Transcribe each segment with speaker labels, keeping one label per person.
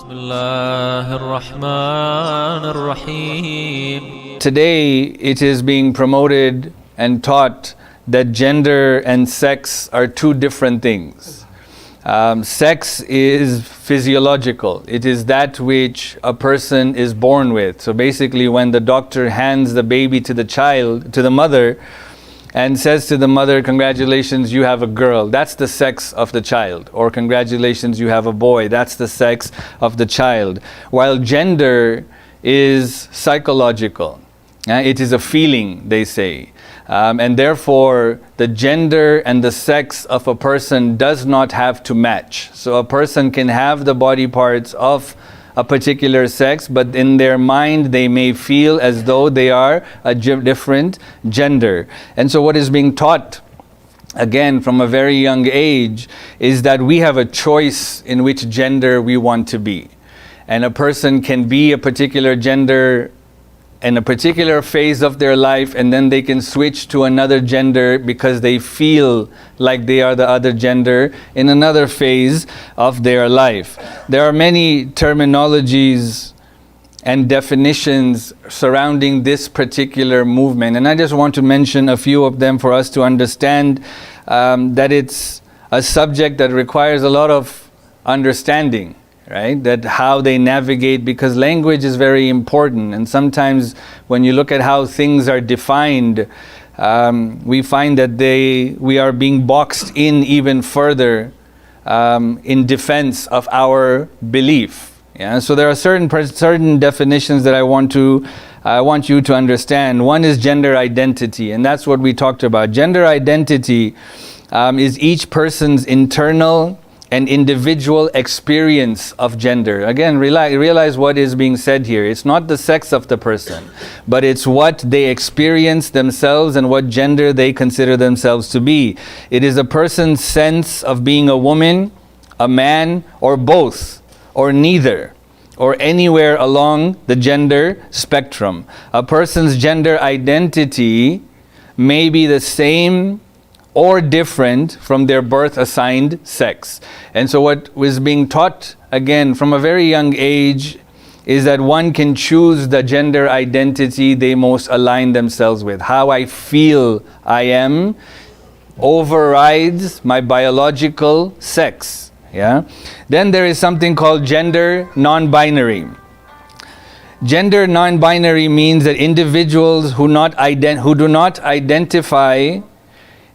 Speaker 1: Bismillahir Rahmanir Rahim.
Speaker 2: Today it is being promoted and taught that gender and sex are two different things. Sex is physiological. It is that which a person is born with. So basically when the doctor hands the baby to the mother, and says to the mother, congratulations, you have a girl, that's the sex of the child. Or congratulations, you have a boy, that's the sex of the child. While gender is psychological. It is a feeling, they say. And therefore, the gender and the sex of a person does not have to match. So a person can have the body parts of a particular sex, but in their mind they may feel as though they are a different gender. And so what is being taught, again from a very young age, is that we have a choice in which gender we want to be. And a person can be a particular gender in a particular phase of their life, and then they can switch to another gender because they feel like they are the other gender in another phase of their life. There are many terminologies and definitions surrounding this particular movement, and I just want to mention a few of them for us to understand that it's a subject that requires a lot of understanding. Right? That how they navigate, because language is very important, and sometimes when you look at how things are defined, we find that we are being boxed in even further in defense of our belief. Yeah? So there are certain definitions that I want you to understand. One is gender identity, and that's what we talked about. Gender identity is each person's internal and individual experience of gender. Again, realize what is being said here. It's not the sex of the person, but it's what they experience themselves and what gender they consider themselves to be. It is a person's sense of being a woman, a man, or both, or neither, or anywhere along the gender spectrum. A person's gender identity may be the same or different from their birth assigned sex. And so what was being taught, again, from a very young age, is that one can choose the gender identity they most align themselves with. How I feel I am overrides my biological sex. Yeah. Then there is something called gender non-binary. Gender non-binary means that individuals who do not identify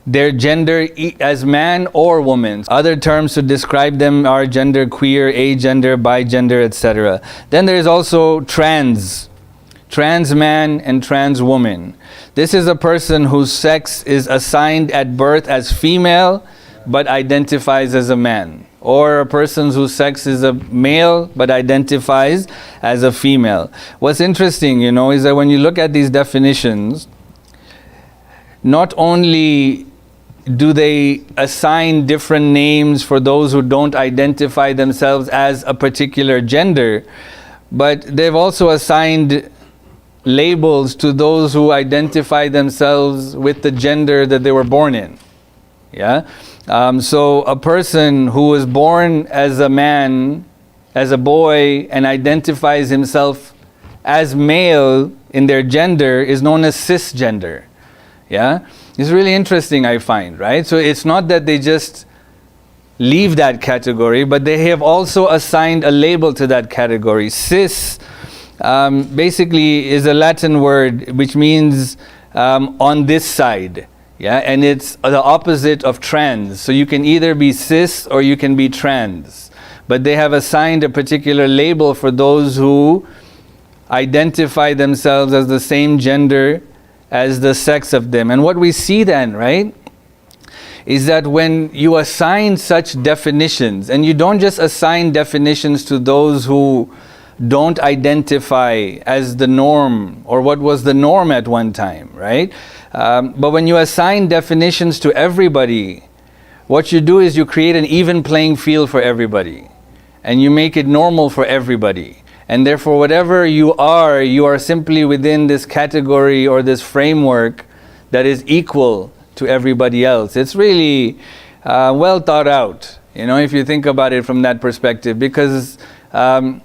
Speaker 2: their gender as man or woman. Other terms to describe them are gender queer, agender, bigender, etc. Then there is also trans man and trans woman. This is a person whose sex is assigned at birth as female but identifies as a man. Or a person whose sex is a male but identifies as a female. What's interesting, is that when you look at these definitions, not only do they assign different names for those who don't identify themselves as a particular gender, but they've also assigned labels to those who identify themselves with the gender that they were born in. Yeah? So a person who was born as a man, as a boy, and identifies himself as male in their gender is known as cisgender. Yeah? It's really interesting, I find, right? So it's not that they just leave that category, but they have also assigned a label to that category. Cis basically is a Latin word which means on this side. Yeah, and it's the opposite of trans. So you can either be cis or you can be trans. But they have assigned a particular label for those who identify themselves as the same gender as the sex of them. And what we see then, right, is that when you assign such definitions, and you don't just assign definitions to those who don't identify as the norm or what was the norm at one time, right? But when you assign definitions to everybody, what you do is you create an even playing field for everybody, and you make it normal for everybody. And therefore, whatever you are simply within this category or this framework that is equal to everybody else. It's really well thought out, if you think about it from that perspective, because um,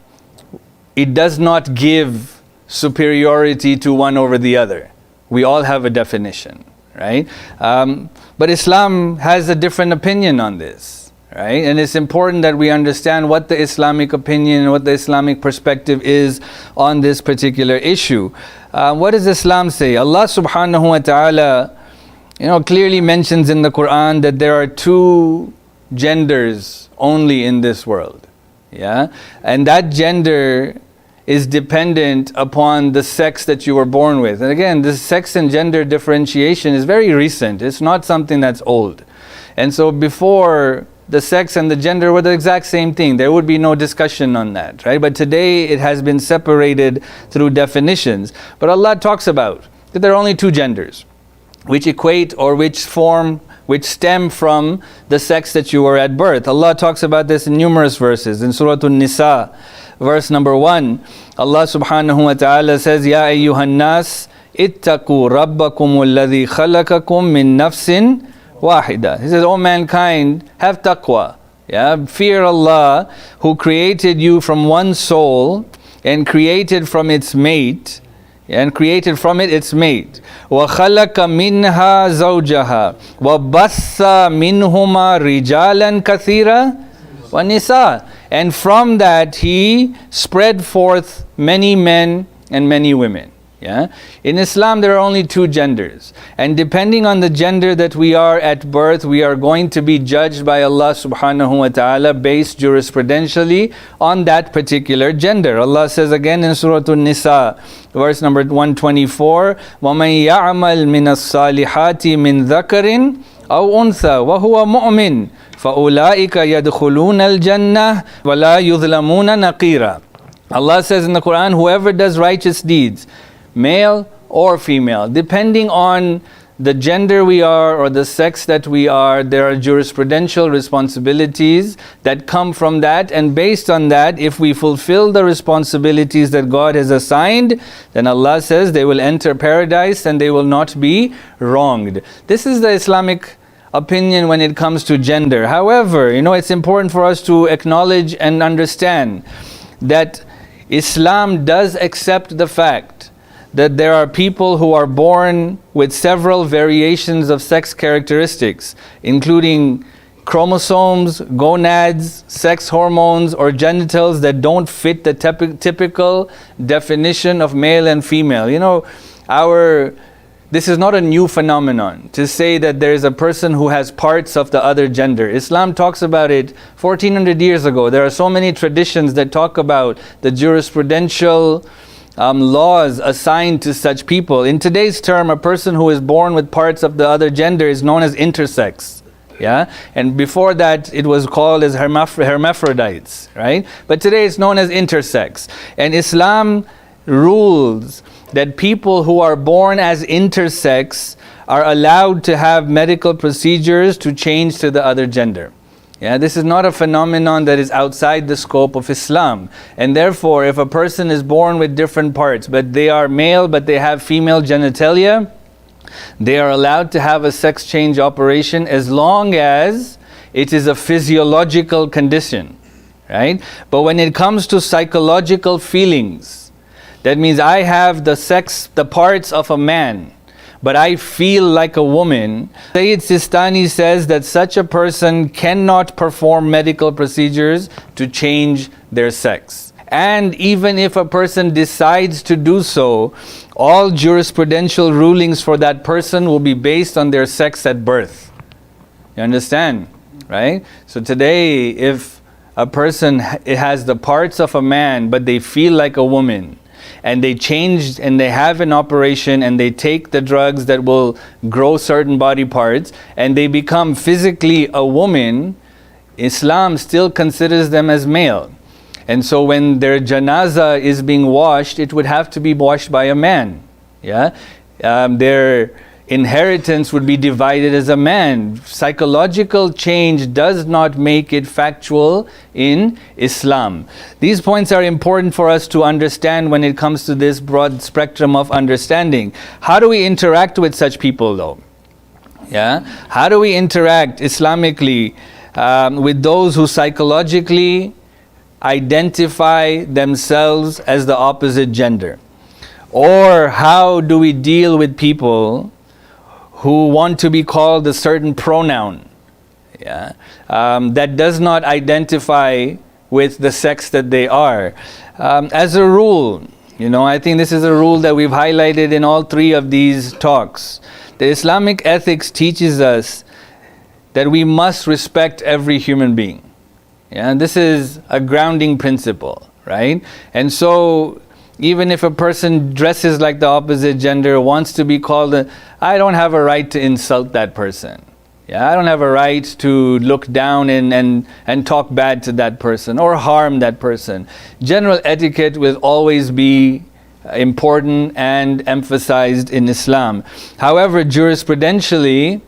Speaker 2: it does not give superiority to one over the other. We all have a definition, right? But Islam has a different opinion on this, right? And it's important that we understand what the Islamic opinion, what the Islamic perspective is on this particular issue. What does Islam say? Allah subhanahu wa ta'ala, clearly mentions in the Qur'an that there are two genders only in this world. Yeah? And that gender is dependent upon the sex that you were born with. And again, this sex and gender differentiation is very recent. It's not something that's old. And so before, the sex and the gender were the exact same thing. There would be no discussion on that, right? But today it has been separated through definitions. But Allah talks about that there are only two genders, which equate or which stem from the sex that you were at birth. Allah talks about this in numerous verses. In Surah An-Nisa, verse number 1, Allah subhanahu wa ta'ala says, Ya ayyuhan nas, ittaqu rabbakum alladhi khalakakum min nafsin wahida. He says, O mankind, have taqwa. Yeah, fear Allah who created you from one soul and created from its mate. And created from it its mate. وَخَلَقَ مِنْهَا زَوْجَهَا وَبَثَّ مِنْهُمَا رِجَالًا كَثِيرًا وَنِسَاءً. And from that He spread forth many men and many women. Yeah? In Islam there are only two genders, and depending on the gender that we are at birth, we are going to be judged by Allah subhanahu wa ta'ala based jurisprudentially on that particular gender. Allah says again in Surah An-Nisa, verse number 124, وَمَنْ يَعْمَلْ مِنَ الصَّالِحَاتِ مِنْ ذَكَرٍ أَوْ أُنْثَى وَهُوَ مُؤْمِنٌ فَأُولَٰئِكَ يَدْخُلُونَ الْجَنَّةَ وَلَا يُظْلَمُونَ نَقِيرًا. Allah says in the Qur'an, whoever does righteous deeds, male or female, depending on the gender we are or the sex that we are, there are jurisprudential responsibilities that come from that, and based on that, if we fulfill the responsibilities that God has assigned, then Allah says they will enter paradise and they will not be wronged. This is the Islamic opinion when it comes to gender. However, it's important for us to acknowledge and understand that Islam does accept the fact that there are people who are born with several variations of sex characteristics, including chromosomes, gonads, sex hormones, or genitals that don't fit the typical definition of male and female. This is not a new phenomenon to say that there is a person who has parts of the other gender. Islam talks about it 1400 years ago. There are so many traditions that talk about the jurisprudential laws assigned to such people. In today's term, a person who is born with parts of the other gender is known as intersex. Yeah? And before that, it was called as hermaphrodites, right? But today it's known as intersex. And Islam rules that people who are born as intersex are allowed to have medical procedures to change to the other gender. Yeah, this is not a phenomenon that is outside the scope of Islam. And therefore, if a person is born with different parts, but they are male but they have female genitalia, they are allowed to have a sex change operation as long as it is a physiological condition, right? But when it comes to psychological feelings, that means I have the parts of a man, but I feel like a woman. Sayyid Sistani says that such a person cannot perform medical procedures to change their sex. And even if a person decides to do so, all jurisprudential rulings for that person will be based on their sex at birth. You understand? Right? So today, if a person has the parts of a man, but they feel like a woman, and they changed and they have an operation and they take the drugs that will grow certain body parts and they become physically a woman, Islam still considers them as male. And so when their janaza is being washed, it would have to be washed by a man. Yeah, their inheritance would be divided as a man. Psychological change does not make it factual in Islam. These points are important for us to understand when it comes to this broad spectrum of understanding. How do we interact with such people though? Yeah, how do we interact Islamically with those who psychologically identify themselves as the opposite gender? Or how do we deal with people who want to be called a certain pronoun, that does not identify with the sex that they are? As a rule, I think this is a rule that we've highlighted in all three of these talks. The Islamic ethics teaches us that we must respect every human being. And this is a grounding principle, right? And so even if a person dresses like the opposite gender, wants to be called, I don't have a right to insult that person. I don't have a right to look down and talk bad to that person or harm that person. General etiquette will always be important and emphasized in Islam. However, jurisprudentially,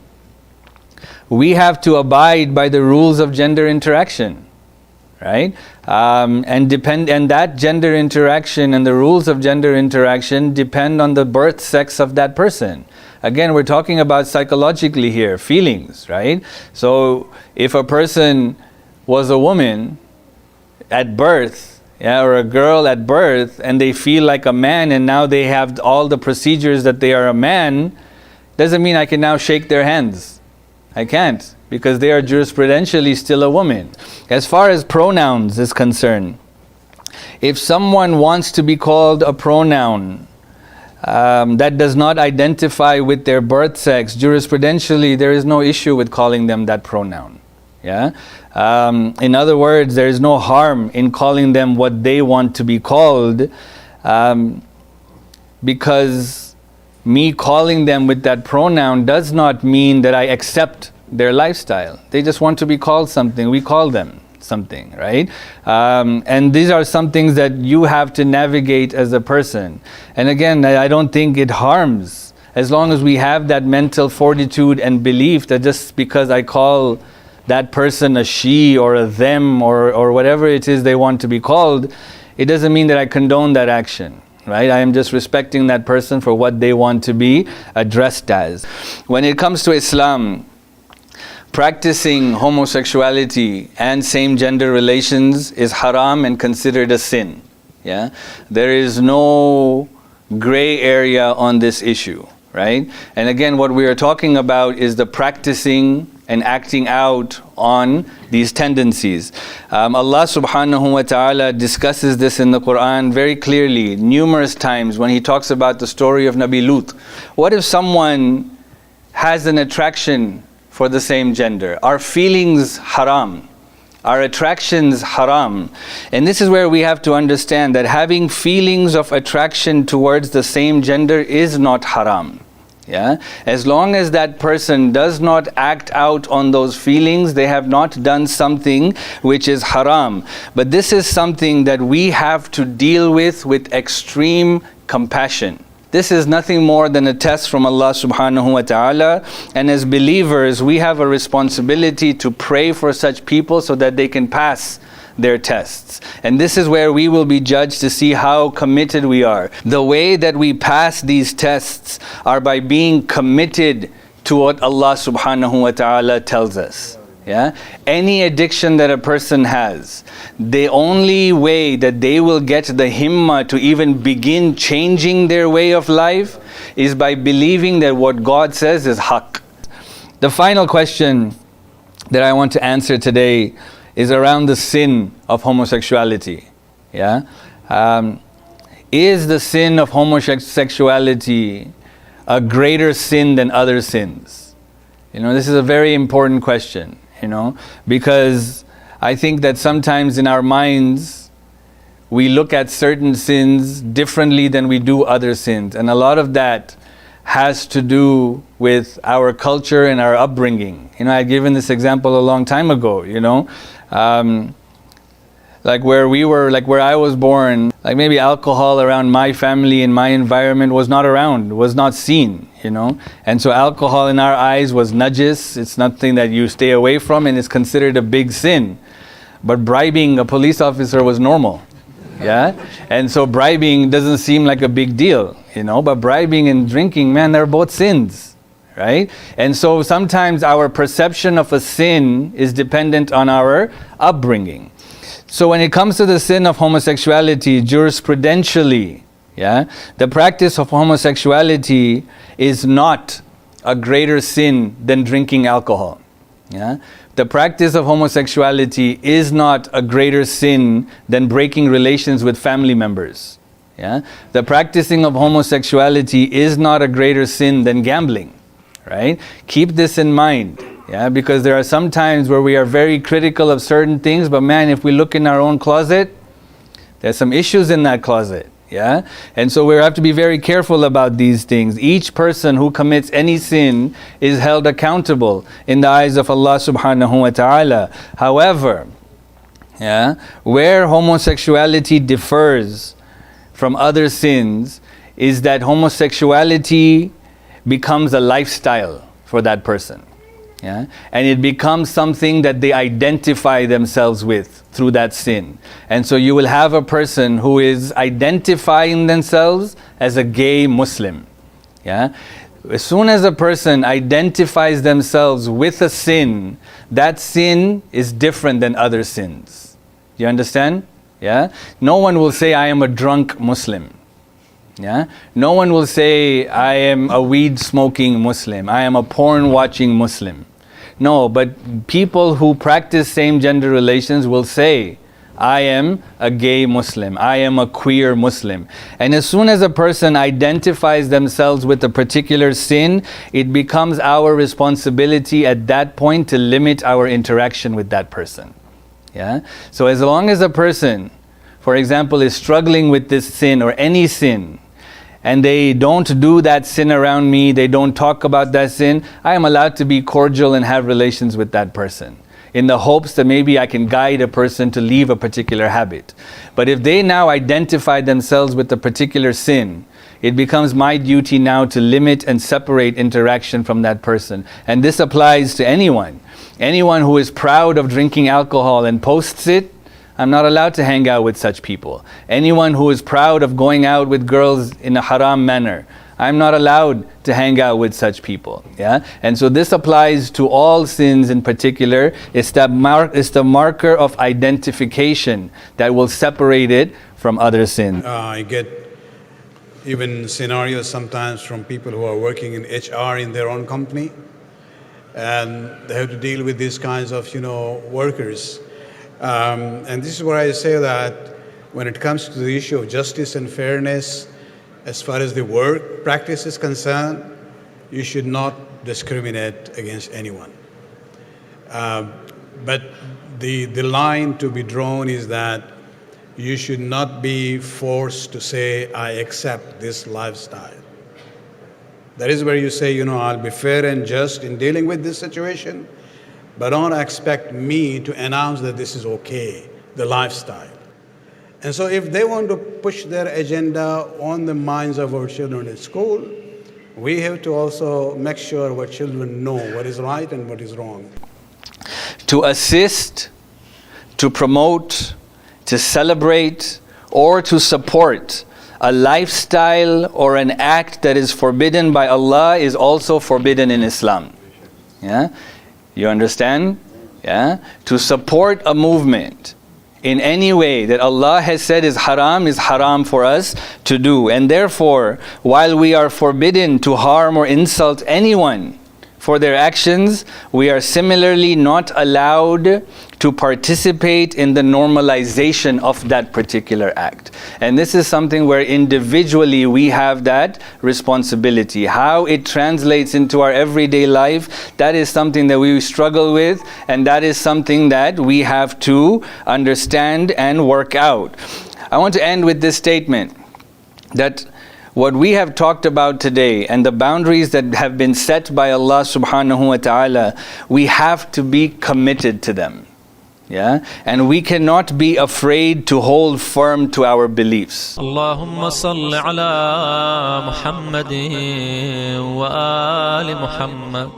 Speaker 2: we have to abide by the rules of gender interaction. Right? And that gender interaction and the rules of gender interaction depend on the birth sex of that person. Again, we're talking about psychologically here, feelings, right? So if a person was a woman at birth, or a girl at birth, and they feel like a man, and now they have all the procedures that they are a man, doesn't mean I can now shake their hands. I can't, because they are jurisprudentially still a woman. As far as pronouns is concerned, if someone wants to be called a pronoun that does not identify with their birth sex, jurisprudentially there is no issue with calling them that pronoun. In other words, there is no harm in calling them what they want to be called, because me calling them with that pronoun does not mean that I accept their lifestyle. They just want to be called something. We call them something, right? And these are some things that you have to navigate as a person. And again, I don't think it harms, as long as we have that mental fortitude and belief that just because I call that person a she or a them or whatever it is they want to be called, it doesn't mean that I condone that action. Right? I am just respecting that person for what they want to be addressed as. When it comes to Islam, practicing homosexuality and same-gender relations is haram and considered a sin. There is no gray area on this issue, right? And again, what we are talking about is the practicing and acting out on these tendencies. Allah subhanahu wa ta'ala discusses this in the Qur'an very clearly, numerous times, when He talks about the story of Nabi Lut. What if someone has an attraction for the same gender? Are feelings haram? Are attractions haram? And this is where we have to understand that having feelings of attraction towards the same gender is not haram. As long as that person does not act out on those feelings, they have not done something which is haram. But this is something that we have to deal with extreme compassion. This is nothing more than a test from Allah subhanahu wa ta'ala, and as believers we have a responsibility to pray for such people so that they can pass their tests. And this is where we will be judged to see how committed we are. The way that we pass these tests are by being committed to what Allah subhanahu wa ta'ala tells us. Any addiction that a person has, the only way that they will get the himmah to even begin changing their way of life is by believing that what God says is haqq. The final question that I want to answer today is around the sin of homosexuality. Is the sin of homosexuality a greater sin than other sins? This is a very important question, because I think that sometimes in our minds we look at certain sins differently than we do other sins, and a lot of that has to do with our culture and our upbringing. I had given this example a long time ago, like where I was born, like maybe alcohol around my family and my environment was not around, was not seen, and so alcohol in our eyes was najis. It's nothing that you stay away from, and it's considered a big sin. But bribing a police officer was normal. And so bribing doesn't seem like a big deal, but bribing and drinking, man, they're both sins, right? And so sometimes our perception of a sin is dependent on our upbringing. So when it comes to the sin of homosexuality, jurisprudentially, the practice of homosexuality is not a greater sin than drinking alcohol. The practice of homosexuality is not a greater sin than breaking relations with family members. The practicing of homosexuality is not a greater sin than gambling. Right? Keep this in mind. Because there are some times where we are very critical of certain things, but man, if we look in our own closet, there's some issues in that closet. And so we have to be very careful about these things. Each person who commits any sin is held accountable in the eyes of Allah subhanahu wa ta'ala. However, where homosexuality differs from other sins is that homosexuality becomes a lifestyle for that person. And it becomes something that they identify themselves with through that sin. And so you will have a person who is identifying themselves as a gay Muslim. As soon as a person identifies themselves with a sin, that sin is different than other sins. You understand? No one will say, I am a drunk Muslim. No one will say, I am a weed smoking Muslim, I am a porn watching Muslim. No, but people who practice same gender relations will say, I am a gay Muslim, I am a queer Muslim. And as soon as a person identifies themselves with a particular sin, it becomes our responsibility at that point to limit our interaction with that person. So as long as a person, for example, is struggling with this sin or any sin, and they don't do that sin around me, they don't talk about that sin, I am allowed to be cordial and have relations with that person, in the hopes that maybe I can guide a person to leave a particular habit. But if they now identify themselves with a particular sin, it becomes my duty now to limit and separate interaction from that person. And this applies to anyone. Anyone who is proud of drinking alcohol and posts it, I'm not allowed to hang out with such people. Anyone who is proud of going out with girls in a haram manner, I'm not allowed to hang out with such people. And so this applies to all sins in particular. It's the marker of identification that will separate it from other sins.
Speaker 3: I get even scenarios sometimes from people who are working in HR in their own company, and they have to deal with these kinds of workers. And this is where I say that when it comes to the issue of justice and fairness, as far as the work practice is concerned, you should not discriminate against anyone. But the line to be drawn is that you should not be forced to say, I accept this lifestyle. That is where you say, I'll be fair and just in dealing with this situation, but don't expect me to announce that this is okay, the lifestyle. And so if they want to push their agenda on the minds of our children at school, we have to also make sure our children know what is right and what is wrong.
Speaker 2: To assist, to promote, to celebrate, or to support a lifestyle or an act that is forbidden by Allah is also forbidden in Islam. You understand? To support a movement in any way that Allah has said is haram for us to do. And therefore, while we are forbidden to harm or insult anyone for their actions, we are similarly not allowed to participate in the normalization of that particular act. And this is something where individually we have that responsibility. How it translates into our everyday life, that is something that we struggle with, and that is something that we have to understand and work out. I want to end with this statement, that what we have talked about today and the boundaries that have been set by Allah subhanahu wa ta'ala, we have to be committed to them. And we cannot be afraid to hold firm to our beliefs.
Speaker 1: Allahumma salli ala Muhammadin wa ali Muhammad.